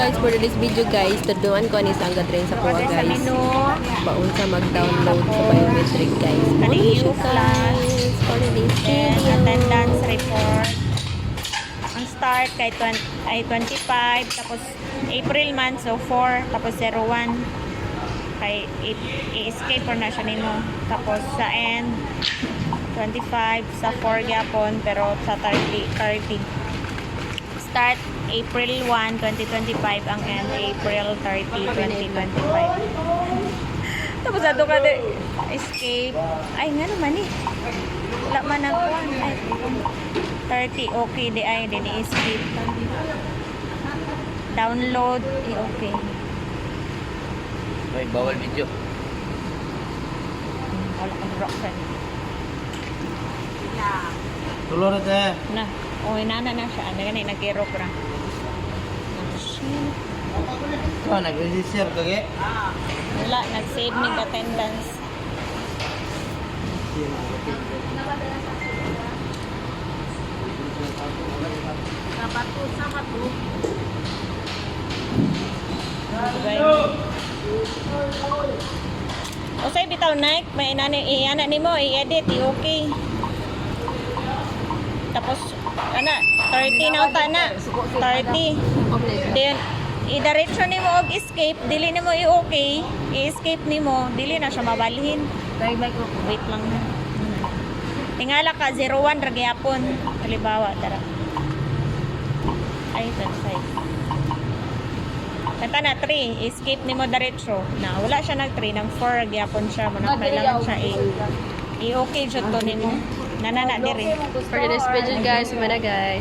guys, for this video guys, tuduan ko ni Sangga Train sa kuha Sa guys. menu, Baon sa mag-download sa biometric guys. Ano siya guys? For this then video. attendance report. Ang start kay 25, tapos April month, so 4, tapos 01. Kay i-escape or na siya nino. Tapos sa end, 25, sa 4 gyapon, pero sa 30. Start April 1, 2025, ang end April 30, 2025. Tapos ato ka de escape. Ay nga naman eh. Wala man ang kuwan. Ay, 30 okay di ay din escape. Download okay. Ay, bawal video. Wala kang rock fan. Tulo na tayo. Na, inana na siya. Ano ganun, nag-erop ra. Oh, nag-register ka ge? Wala, nag-save ng attendance. O say bitaw Nike, may iana nimo i-edit, i-okay. Tapos ana 30 na uta na. 30. Then i-diretso nimo og escape, dili nimo i-okay, i-escape nimo, dili na siya mabalhin. Wait lang na. Tingala ka 01 ra gyapon. Halimbawa tara. Ay, side. Kanta na 3, escape nimo diretso. Na wala siya nag 3, nang 4 gyapon siya, mo na kailangan siya i-okay jud to nimo. Nanana diri. For this video guys, mana guys.